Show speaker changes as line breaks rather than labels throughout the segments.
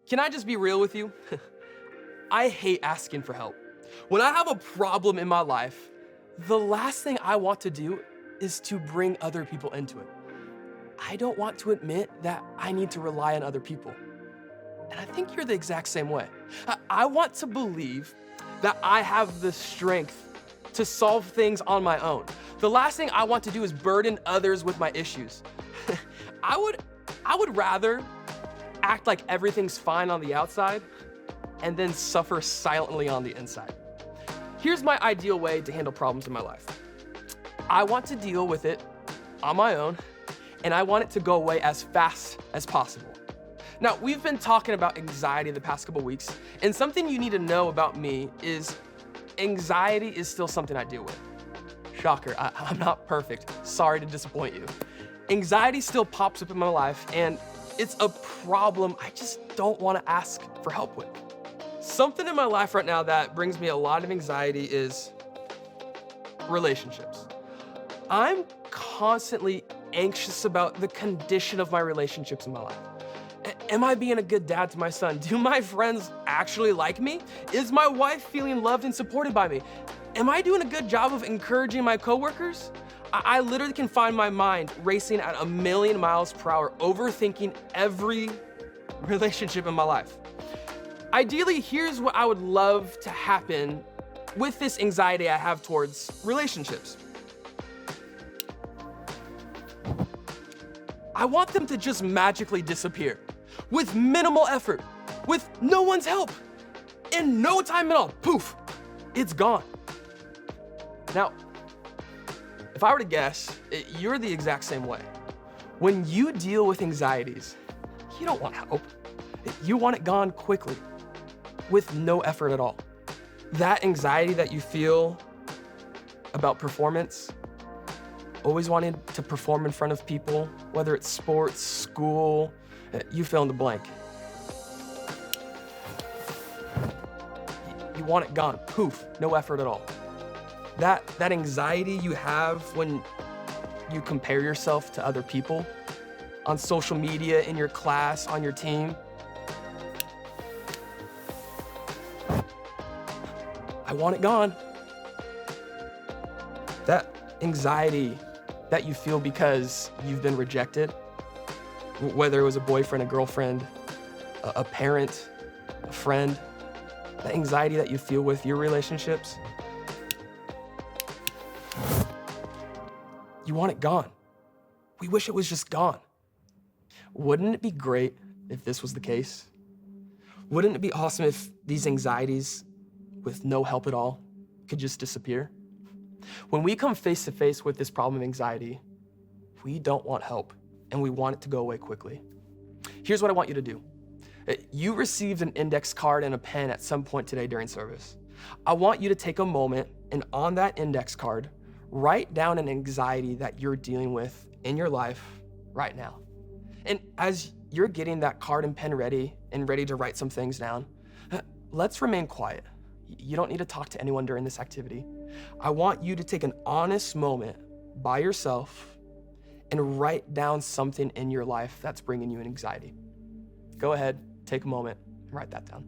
Can I just be real with you? I hate asking for help. When I have a problem in my life, the last thing I want to do is to bring other people into it. I don't want to admit that I need to rely on other people. And I think you're the exact same way. I want to believe that I have the strength to solve things on my own. The last thing I want to do is burden others with my issues. I would rather act like everything's fine on the outside and then suffer silently on the inside. Here's my ideal way to handle problems in my life. I want to deal with it on my own, and I want it to go away as fast as possible. Now, we've been talking about anxiety the past couple weeks, and something you need to know about me is anxiety is still something I deal with. Shocker, I'm not perfect. Sorry to disappoint you. Anxiety still pops up in my life, and it's a problem I just don't want to ask for help with. Something in my life right now that brings me a lot of anxiety is relationships. I'm constantly anxious about the condition of my relationships in my life. Am I being a good dad to my son? Do my friends actually like me? Is my wife feeling loved and supported by me? Am I doing a good job of encouraging my coworkers? I literally can find my mind racing at 1,000,000 miles per hour, overthinking every relationship in my life. Ideally, here's what I would love to happen with this anxiety I have towards relationships. I want them to just magically disappear with minimal effort, with no one's help. In no time at all, poof, it's gone. Now, if I were to guess, you're the exact same way. When you deal with anxieties, you don't want help. You want it gone quickly, with no effort at all. That anxiety that you feel about performance, always wanting to perform in front of people, whether it's sports, school, you fill in the blank. You want it gone, poof, no effort at all. That anxiety you have when you compare yourself to other people on social media, in your class, on your team. I want it gone. That anxiety that you feel because you've been rejected, whether it was a boyfriend, a girlfriend, a parent, a friend, the anxiety that you feel with your relationships, you want it gone. We wish it was just gone. Wouldn't it be great if this was the case? Wouldn't it be awesome if these anxieties, with no help at all, could just disappear? When we come face to face with this problem of anxiety, we don't want help, and we want it to go away quickly. Here's what I want you to do. You received an index card and a pen at some point today during service. I want you to take a moment and on that index card, write down an anxiety that you're dealing with in your life right now. And as you're getting that card and pen ready and ready to write some things down, let's remain quiet. You don't need to talk to anyone during this activity. I want you to take an honest moment by yourself and write down something in your life that's bringing you an anxiety. Go ahead, take a moment, and write that down.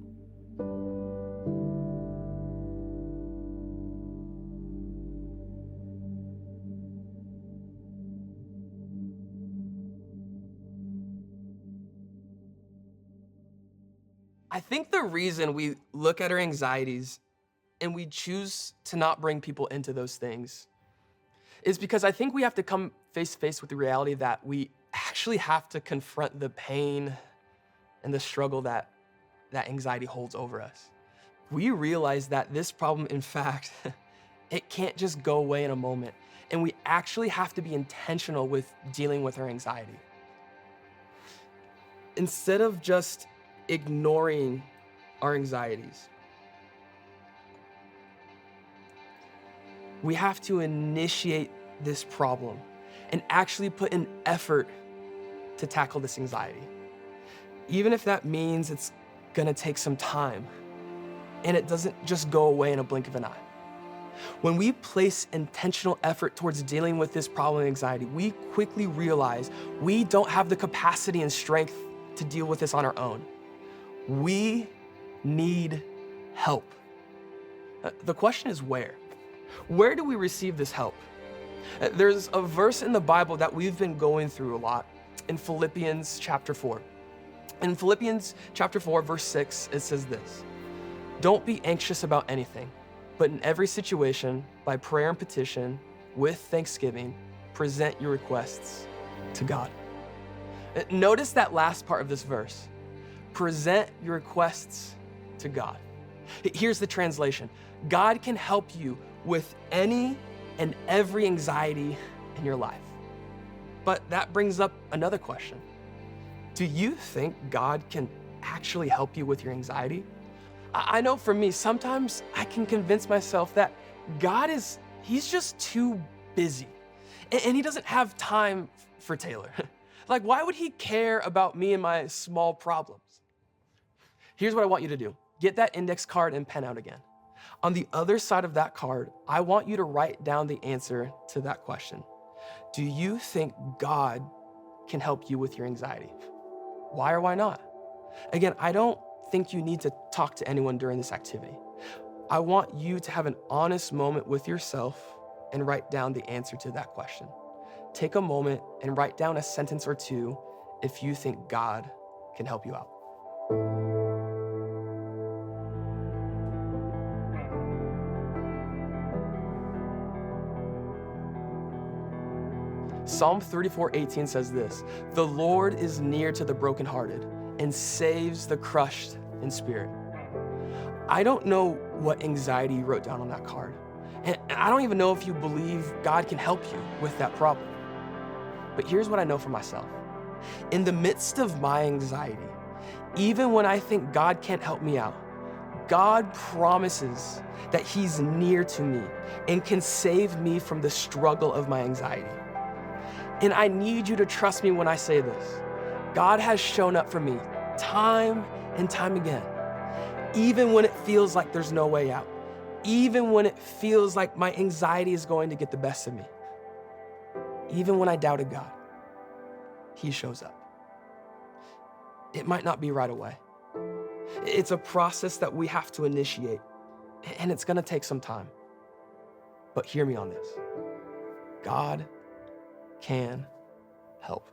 I think the reason we look at our anxieties and we choose to not bring people into those things is because I think we have to come face to face with the reality that we actually have to confront the pain and the struggle that anxiety holds over us. We realize that this problem, in fact, it can't just go away in a moment, and we actually have to be intentional with dealing with our anxiety. Instead of just ignoring our anxieties, we have to initiate this problem and actually put in effort to tackle this anxiety. Even if that means it's gonna take some time and it doesn't just go away in a blink of an eye. When we place intentional effort towards dealing with this problem of anxiety, we quickly realize we don't have the capacity and strength to deal with this on our own. We need help. The question is where? Where do we receive this help? There's a verse in the Bible that we've been going through a lot in Philippians chapter 4. In Philippians chapter 4, verse 6, it says this: "Don't be anxious about anything, but in every situation, by prayer and petition, with thanksgiving, present your requests to God." Notice that last part of this verse. Present your requests to God. Here's the translation. God can help you with any and every anxiety in your life. But that brings up another question. Do you think God can actually help you with your anxiety? I know for me, sometimes I can convince myself that he's just too busy and he doesn't have time for Taylor. Like, why would he care about me and my small problems? Here's what I want you to do. Get that index card and pen out again. On the other side of that card, I want you to write down the answer to that question. Do you think God can help you with your anxiety? Why or why not? Again, I don't think you need to talk to anyone during this activity. I want you to have an honest moment with yourself and write down the answer to that question. Take a moment and write down a sentence or two if you think God can help you out. Psalm 34:18 says this: "The Lord is near to the brokenhearted and saves the crushed in spirit." I don't know what anxiety you wrote down on that card. And I don't even know if you believe God can help you with that problem. But here's what I know for myself. In the midst of my anxiety, even when I think God can't help me out, God promises that He's near to me and can save me from the struggle of my anxiety. And I need you to trust me when I say this. God has shown up for me time and time again, even when it feels like there's no way out, even when it feels like my anxiety is going to get the best of me. Even when I doubted God, He shows up. It might not be right away. It's a process that we have to initiate, and it's gonna take some time. But hear me on this. God can help.